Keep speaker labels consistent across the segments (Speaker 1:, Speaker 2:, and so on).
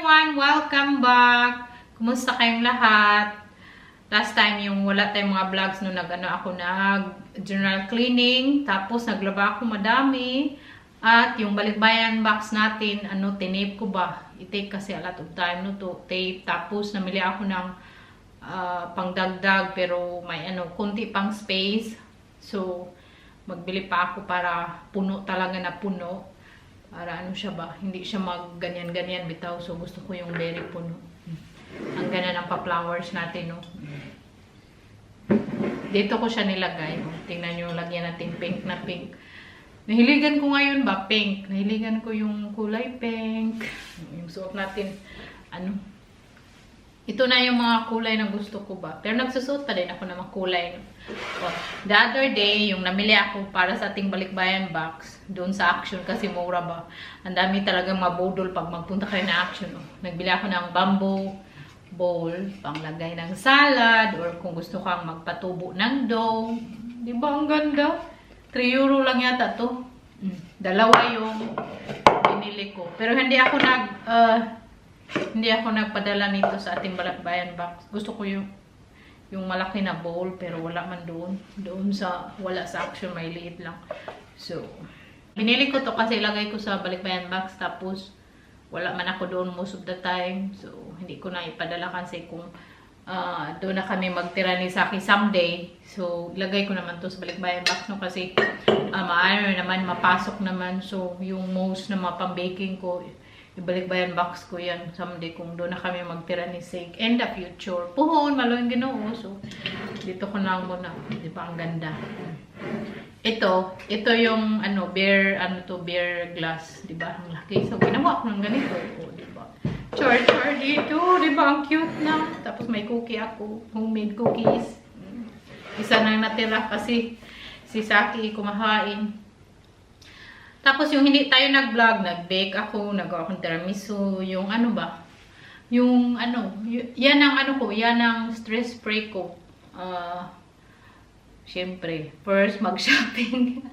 Speaker 1: everyone! Welcome back! Kumusta kayong lahat? Last time yung wala tayong mga vlogs no nag-general cleaning, tapos naglaba ako madami, at yung balikbayan box natin, tinape ko ba? I-take kasi a lot of time no to tape, tapos namili ako ng pangdagdag pero may kunti pang space. So, magbili pa ako para puno talaga na puno. Para siya ba, hindi siya mag-ganyan-ganyan bitaw. So, gusto ko yung very puno. Ang ganda ng pa-flowers natin, no? Dito ko siya nilagay. Tingnan nyo, lagyan natin pink na pink. Nahiligan ko ngayon ba, pink. Nahiligan ko yung kulay pink. Yung suot natin, ito na yung mga kulay na gusto ko ba. Pero nagsusuot pa din ako ng mga kulay. Oh, the other day, yung namili ako para sa ating balikbayan box, doon sa Action kasi mura ba. Ang dami talagang mabudol pag magpunta kayo na Action. Oh. Nagbili ako ng bamboo bowl, panglagay ng salad, or kung gusto kang magpatubo ng dough. Di ba ang ganda? 3 euro lang yata to. Dalawa yung binili ko. Pero hindi ako nagpadala nito sa ating balikbayan box. Gusto ko yung malaki na bowl, pero wala man doon. Wala sa Action, may liit lang. So, binili ko to kasi ilagay ko sa balikbayan box, tapos wala man ako doon most of the time. So, hindi ko na ipadala kasi kung doon na kami magtira ni Saki someday. So, ilagay ko naman to sa balikbayan box, no? Kasi maaari naman, mapasok naman. So, yung most na mapang-baking ko, ibalikbayan box ko yan someday kung doon na kami magtira ni Sake in the future. Puhon, maluin Ginoo. So, dito ko na muna. Di ba, ang ganda. Ito yung beer glass, di ba? Ang laki. So, ginawa ko ng ganito. O, di ba? Char dito, di ba? Ang cute na. Tapos may cookie ako, homemade cookies. Isa na natira kasi si Saki kumahain. Tapos yung hindi tayo nag-vlog, nag-bake ako, nagawa akong tiramisu, yung yan ang stress free ko. Siyempre, first mag-shopping,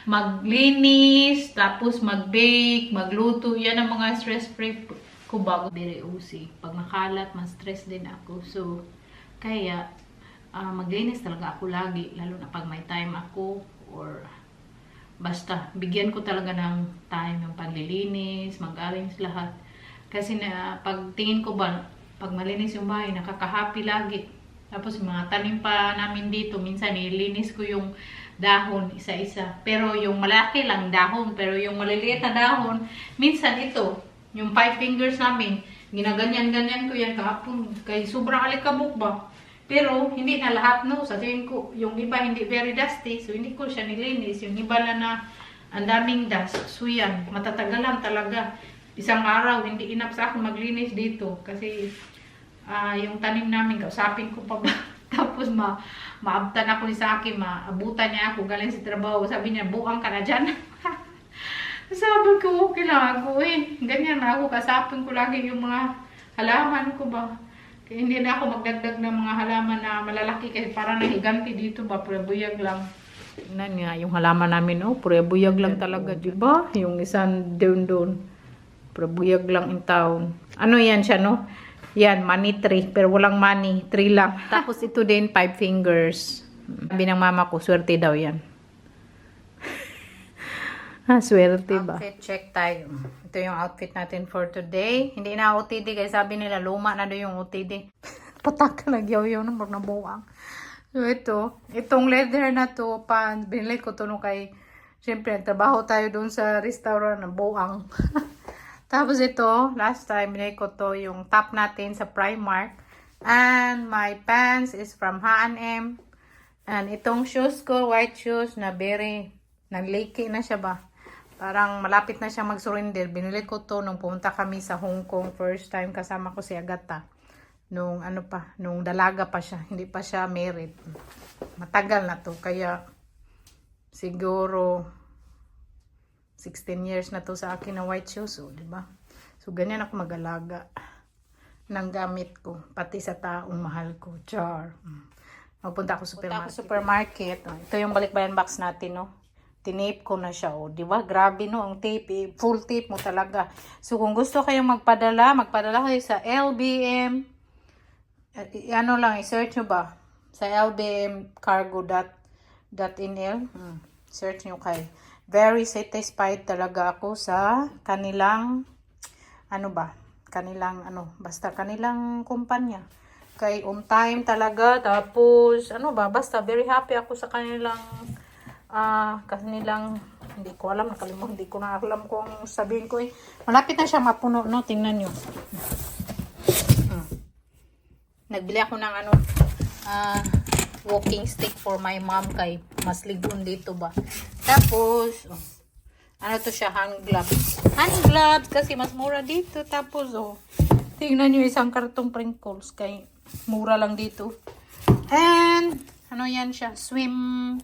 Speaker 1: maglinis, tapos mag-bake, magluto, yan ang mga stress free ko bago. Very usi. Pag makalat, ma-stress din ako. So, kaya, maglinis talaga ako lagi, lalo na pag may time ako, or basta, bigyan ko talaga ng time yung paglilinis, mag-arrange lahat. Kasi pag tingin ko ba, pag malinis yung bahay, nakaka-happy lagi. Tapos mga tanim pa namin dito, minsan nilinis ko yung dahon isa-isa. Pero yung malaki lang dahon, pero yung maliliit na dahon, minsan ito, yung 5 fingers namin, ginaganyan-ganyan ko yan kahapon. Kaya sobrang alikabok ba? Pero, hindi na lahat, no? Sa tingin ko, yung iba hindi very dusty. So, hindi ko siya nilinis. Yung iba na ang daming dust. So, yan. Matatagalan talaga. Isang araw, hindi enough sa akin maglinis dito. Kasi, yung tanim namin, kausapin ko pa ba? Tapos, maabtan ako ni Saki, maabutan niya ako galing sa trabaho. Sabi niya, buang ka na dyan. Sabi ko, okay lang ako eh. Ganyan na ako. Kasapin ko lagi yung mga halaman ko ba? Hindi na ako magdagdag ng mga halaman na malalaki kasi parang nahiganti dito ba, pure-buyag lang. Tingnan nga yung halaman namin, pure-buyag lang talaga, di ba? Yung isang doon, pure-buyag lang in town. Ano yan siya, no? Yan, money tree, pero walang money, tree lang. Tapos ito din, 5 fingers. Sabi ng mama ko, swerte daw yan. Swerte ba? Outfit check tayo. Ito yung outfit natin for today. Hindi na OTD kasi sabi nila luma na daw yung OTD. Patak na nagyaw-yaw na nabuang. So itong leather na to, binili ko to nung kay, siyempre trabaho tayo doon sa restaurant na buang. Tapos ito, last time binili ko to yung top natin sa Primark. And my pants is from H&M. And itong shoes ko, white shoes na very, nag-leaky na siya ba? Parang malapit na siya mag-surrender. Binili ko to nung pumunta kami sa Hong Kong. First time kasama ko si Agata. Nung dalaga pa siya. Hindi pa siya married. Matagal na to. Kaya siguro 16 years na to sa akin na white shoes. So, diba? So, ganyan ako mag-alaga ng gamit ko. Pati sa taong mahal ko. Char. Magpunta ako supermarket. Ito yung balikbayan box natin, no? tinape ko na siya. O, di ba? Grabe no, ang tape. Full tape mo talaga. So, kung gusto kayong magpadala kayo sa LBM. Ano lang, i-search nyo ba? Sa lbmcargo.nl. Search nyo kay. Very satisfied talaga ako sa kanilang, basta kanilang kumpanya. Kay on time talaga. Tapos, basta very happy ako sa kanilang, hindi ko alam, hindi ko na alam kung sabihin ko eh. Malapit na siya mapuno, no? Tingnan nyo. Nagbili ako ng walking stick for my mom kay mas ligon dito ba. Tapos, to siya, hand gloves. Hand gloves kasi mas mura dito. Tapos, tingnan nyo isang kartong Pringles kay mura lang dito. And, yan siya, swimming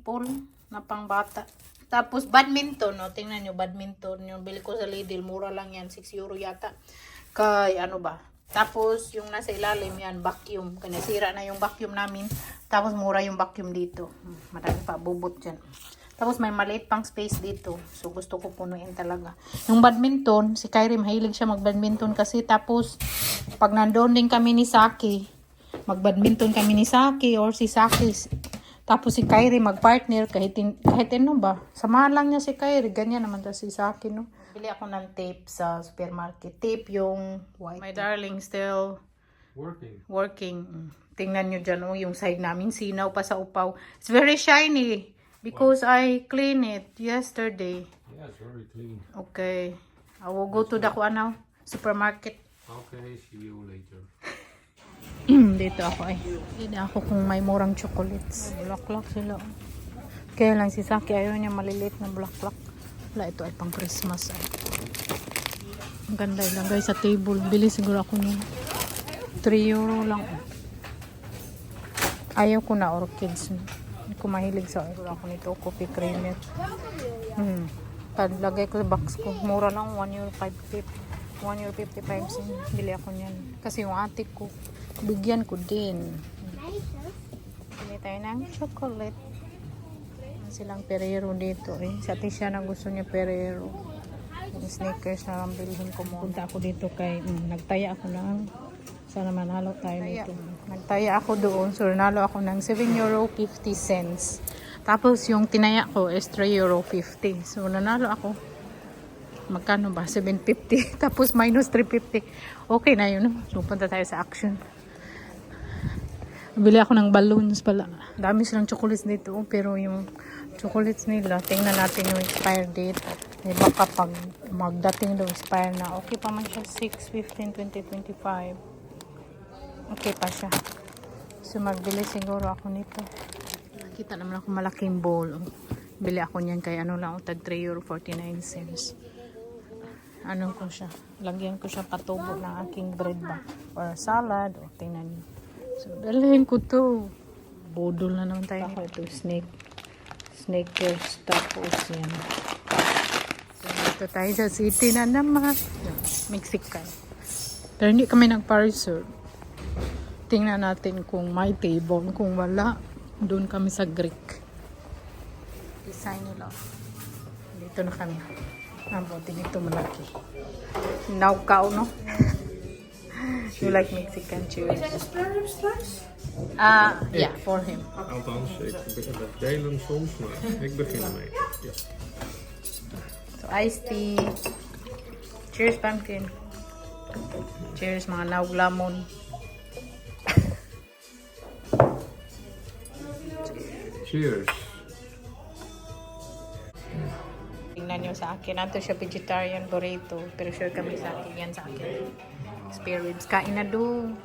Speaker 1: pool na pang bata. Tapos, badminton, tingnan nyo, badminton. Yung bili ko sa Lidl, mura lang yan, 6 euro yata. Kay, Tapos, yung nasa ilalim yan, vacuum. Kanasira na yung vacuum namin. Tapos, mura yung vacuum dito. Madami pa, bubot dyan. Tapos, may maliit pang space dito. So, gusto ko punuin talaga. Yung badminton, si Kyrie, mahilig siya mag-badminton kasi. Tapos, pag nandoon din kami ni Saki, mag-badminton kami ni Saki or si Saki. Tapos, si Kyrie mag-partner kahit ba. Samahan lang niya si Kyrie. Ganyan naman si Saki, no? Bili ako ng tape sa supermarket. Tape yung white. My darling still working. Tingnan nyo dyan, yung side namin. Sinaw pa sa upaw. It's very shiny because I cleaned it yesterday.
Speaker 2: Yeah, it's very clean.
Speaker 1: Okay. I will go to the supermarket.
Speaker 2: Okay, see you later.
Speaker 1: Dito ako ay. Hindi ako kung may murang chocolates. Bulaklak sila. Kaya lang si Saki ayaw niya maliliit na bulaklak. Wala, ito ay pang Christmas. Ang ganda ilagay sa table. Bili siguro ako niya. 3 euro lang. Ayaw ko na orchids. Hindi ko mahilig sa ayaw ako nito. Coffee creamer. Lagay ko sa box ko. Mura lang. 1 euro 55 cents. Bili ako niyan. Kasi yung ate ko, bigyan ko din. Bili tayo ng chocolate. Silang Ferrero dito eh. Sa Tisha na gusto niya Ferrero. Yung sneakers na lang bilhin ko mo. Punta ako dito kay nagtaya ako ng sana manalo tayo dito. Nagtaya ako doon. So nanalo ako ng 7 euro 50 cents. Tapos yung tinaya ko is 3 euro 50. So nanalo ako. Magkano ba? 750. Tapos minus 350. Okay na yun. So punta tayo sa Action. Bili ako ng balloons pala. Dami silang chocolates dito. Pero yung chocolates nila, tingnan natin yung expire date. Eh, baka pag magdating daw expire na. Okay pa man siya. 6/15/2025. Okay pa siya. So magbili siguro ako nito. Nakita naman ako malaking bowl. Bili ako niyan kay tag 3 euro 49 cents. Ko siya. Lagyan ko siya patubo ng aking bread ba. Or salad. O tingnan niyo. So dalhin ko to. Bodol na naman tayo. Ako ito Snickers. Tapos yan. So dito tayo sa city na naman. Mexican. Pero hindi kami nag-parser. Tingnan natin kung may table. Kung wala, doon kami sa Greek. Design nila. Dito na kami. Buti dito malaki. Naukaw, no? You like Mexican cheers?
Speaker 3: Is that a spare rib slice?
Speaker 1: Yeah, for him.
Speaker 2: Althans, dat delen soms, maar ik begin ermee. Ja.
Speaker 1: So, iced tea. Cheers, pumpkin. Cheers, mga naug lamon.
Speaker 2: Cheers.
Speaker 1: Tingnan nyo sa akin. Nato siya vegetarian burrito. Pero sure kami sa akin. Yan sa akin. Spare ribs. Kain na doon.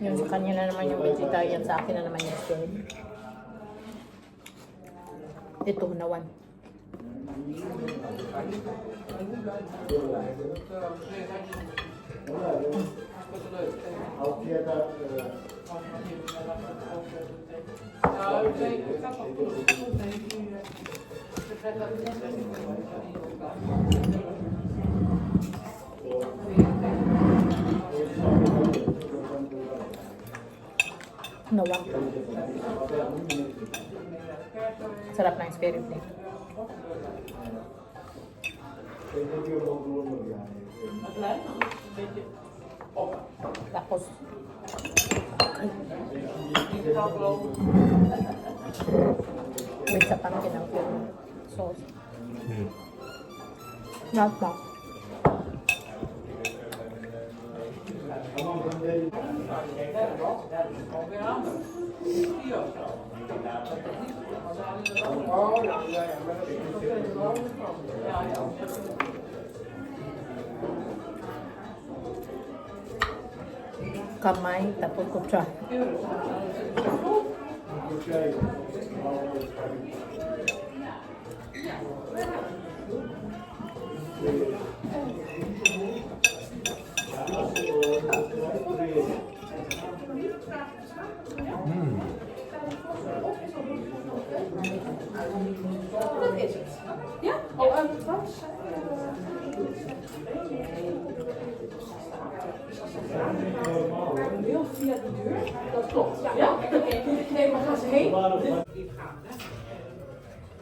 Speaker 1: Yun sa kanya na naman yung vegetarian. Sa akin na naman yung spare ribs. Ito, nawan. Nawa. Sarap ng spirit niya. Tapos, with sa pumpkin ang sauce. Not bad. Kamay, tapos kutsara.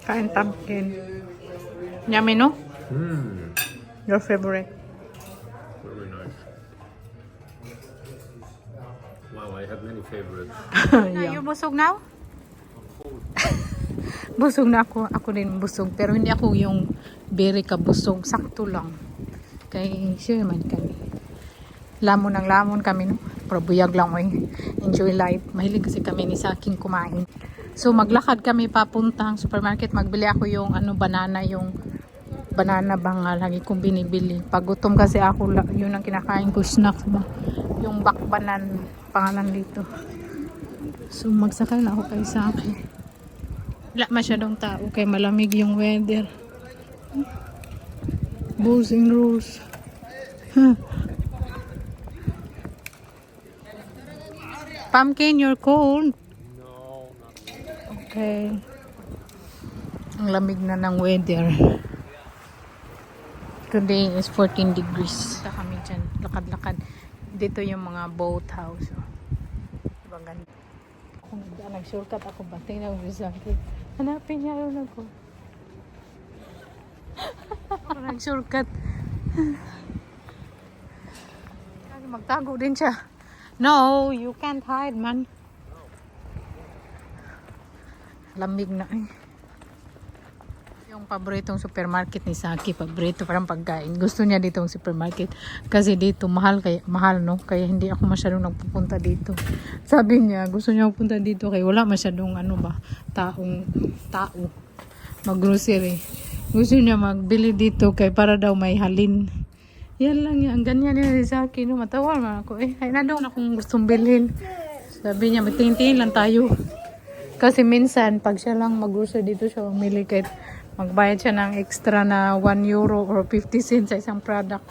Speaker 1: Kain pumpkin. Yummy, no?
Speaker 2: Mm.
Speaker 1: Your favorite?
Speaker 2: Very nice. Wow, I have many favorites.
Speaker 1: Yeah. You busog now? Busog na ako. Ako din busog. Pero hindi ako yung very kabusog. Sakto lang. Kay sure man kami. Lamon ng lamon kami, no? Pero buyag lang, oy. Enjoy life. Mahilig kasi kami ni Saking kumain. So maglakad kami papuntang supermarket. Magbili ako yung banana, yung banana bang lagi kong binibili. Pag gutom kasi ako, yun ang kinakain ko, snacks ba? Yung bakbanan, pangalan dito. So magsakay na ako kay Saki. Wala masyadong tao kay malamig yung weather. Bows and Rose. Pumpkin, you're cold.
Speaker 2: No, not
Speaker 1: Okay. Ang lamig na ng weather. Today is 14 degrees. Punta kami dyan. Lakad-lakad. Dito yung mga boat house. Oh. Diba ganda? Nag-shortcut ako ba? Tingnan ko sa akin. Hanapin niya yun ako. Nag-shortcut. Magtago din siya. No, you can't hide, man. Lamig na eh. Yung paboritong supermarket ni Saki, paborito parang pagkain. Gusto niya ditong supermarket kasi dito mahal no, kaya hindi ako masyadong nagpupunta dito. Sabi niya, gusto niya pupunta dito kaya wala masyadong tao mag-grocery. Gusto niya magbili dito kay para daw may halin. Yan lang yan. Ganyan yan sa akin. No? Matawa naman ako. Ay na doon akong gustong bilhin. Sabi niya, magtingin-tingin lang tayo. Kasi minsan, pag siya lang mag-grocery dito siya mamili kahit magbayad siya ng extra na 1 euro or 50 cents sa isang product.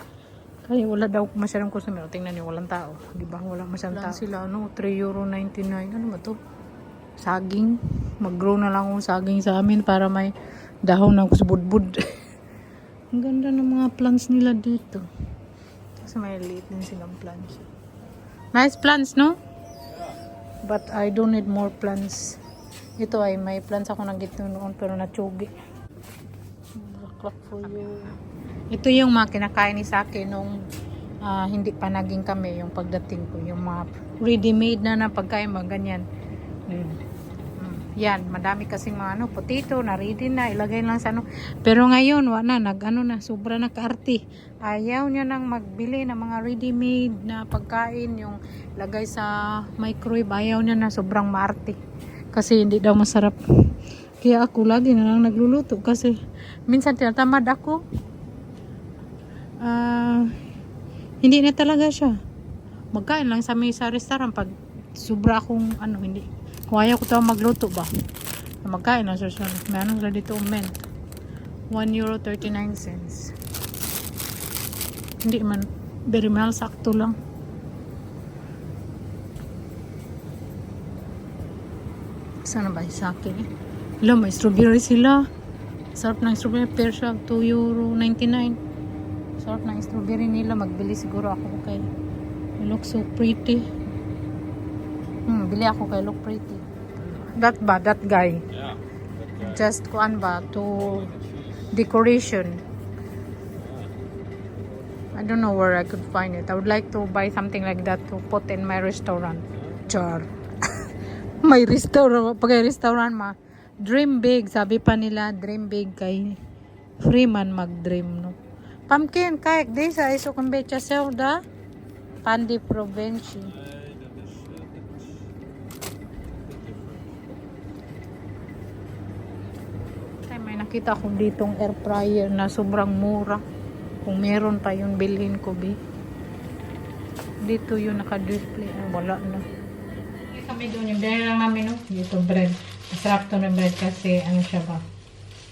Speaker 1: Kaya wala daw masyadong customer. Tingnan niyo, walang tao. Diba? Wala masyadong tao. Sila, 3.99 €. Ano ba to? Saging. Mag-grow na lang yung saging sa amin para may dahon ng kusbudbud. Ang ganda ng mga plants nila dito. Kasi may liit din silang plants. Nice plants, no? But I don't need more plants. Ito ay may plants ako nagito noon pero natsugi. Black for you. Ito yung mga kinakain ni Saki nung hindi pa naging kami yung pagdating ko. Yung mga ready-made na pagkain, mga ganyan. Yan, madami kasing mga potato na ready na, ilagay lang sa Pero ngayon, wala na, sobra na kaarte. Ayaw niya nang magbili ng mga ready-made na pagkain, yung lagay sa microwave, ayaw niya na, sobrang maarte. Kasi hindi daw masarap. Kaya ako lagi na lang nagluluto kasi minsan tinatamad ako. Hindi na talaga siya. Magkain lang sa restaurant pag sobra akong hindi. Kung ayaw ko ito magluto ba? Magkain na siya. May sila dito mint. €1.39. Hindi man. Very mahal. Sakto lang. Sana ba sa akin eh? May strawberry sila. Sarap ng strawberry. Per siya. €2.99. Sarap ng strawberry nila. Magbili siguro ako kay. It looks so pretty. Bili ako kay look pretty. That ba? That guy?
Speaker 2: Yeah.
Speaker 1: Just kuan ba? To decoration. I don't know where I could find it. I would like to buy something like that to put in my restaurant. Char. May restaurant. Pag restaurant ma. Dream big. Sabi pa nila, dream big kay free man mag-dream, no? Pumpkin, kayak di sa iso kong becha selda. Pandi Provinci. Ay, may nakita akong ditong air fryer na sobrang mura. Kung meron pa yun, bilhin ko, bi. Dito yun naka-display. Ay, wala na. Kami doon, yung dahil lang namin, no? Dito bread. Masarap to ng bread kasi, ano siya ba?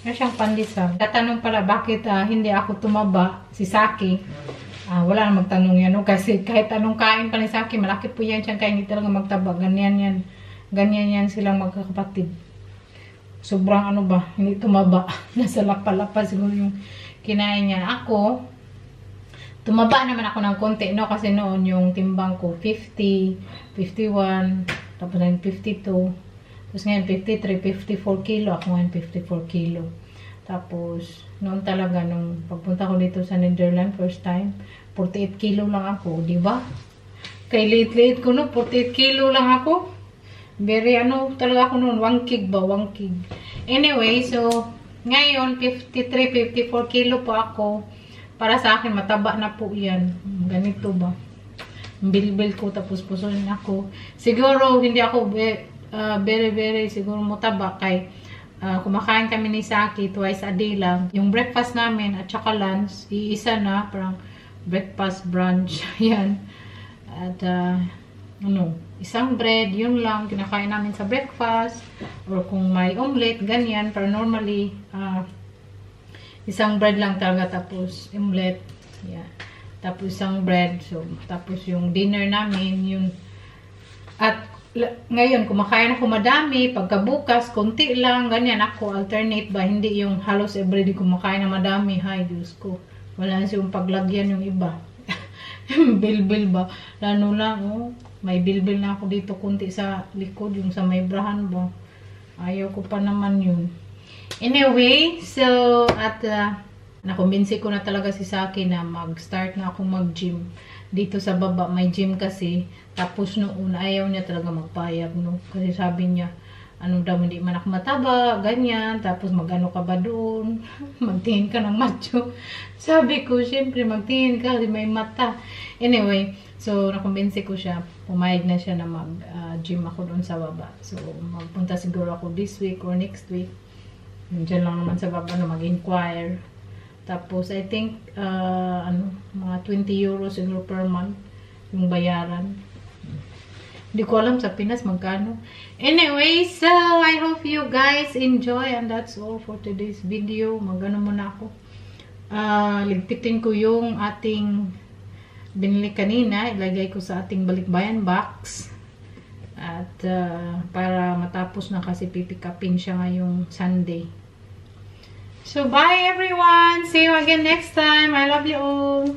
Speaker 1: Ano siyang pandesal. Tatanong pala, bakit hindi ako tumaba? Si Saki. Wala na magtanong yan, no? Kasi kahit anong kain pa ni Saki, malaki po yan siyang kain, hindi talaga magtaba. Ganyan yan. Ganyan yan silang magkakapatid. Sobrang ano ba, hindi tumaba. Nasa lapa-lapa siguro yung kinain niya. Ako, tumaba naman ako ng konti, no? Kasi noon yung timbang ko, 50, 51, tapos na 52. Tapos ngayon, 53, 54 kilo. Ako ngayon, 54 kilo. Tapos, noon talaga, nung pagpunta ko dito sa Netherlands, first time, 48 kilo lang ako, di ba? Kay late ko, no? 48 kilo lang ako. Very, talaga ako noon, 1 kg ba? 1 kg. Anyway, so, ngayon, 53, 54 kilo po ako. Para sa akin, mataba na po yan. Ganito ba? Bilbil ko, tapos pusonin ako. Siguro, hindi ako very, siguro mataba kay kumakain kami ni Saki twice a day lang. Yung breakfast namin at saka lunch, iisa na, parang breakfast, brunch, yan. At, isang bread, yun lang, kinakain namin sa breakfast. Or kung may omelette, ganyan. Pero normally, isang bread lang talaga, tapos omelette, yan. Tapos isang bread, so, tapos yung dinner namin, yun. At, ngayon, kumakain ako madami, pagkabukas, konti lang, ganyan ako, alternate ba, hindi yung halos everyday kumakain na madami, hay, Diyos ko, wala na siyang paglagyan yung iba, bilbil ba, lalo lang, may bilbil na ako dito, konti sa likod, yung sa may brahan ba, ayaw ko pa naman yun. Anyway, so, at, nakumbinsi ko na talaga si Saki na mag-start na akong mag-gym. Dito sa baba, may gym kasi. Tapos noon, ayaw niya talaga magpayag, no? Kasi sabi niya, daw, hindi man ako mataba, ganyan. Tapos magano ka ba doon? Magtingin ka ng macho. Sabi ko, syempre, magtingin ka, kasi may mata. Anyway, so, nakumbinsi ko siya. Pumayag na siya na mag-gym ako doon sa baba. So, magpunta siguro ako this week or next week. Diyan lang naman sa baba na mag-inquire. Tapos, I think, mga 20 euros siguro per month yung bayaran. Hindi ko alam sa Pinas magkano. Anyway, so, I hope you guys enjoy and that's all for today's video. Magano muna ako. Ligpitin ko yung ating binili kanina. Ilagay ko sa ating balikbayan box. At, para matapos na kasi pipick upin siya ngayong Sunday. So, bye everyone! See you again next time. I love you all!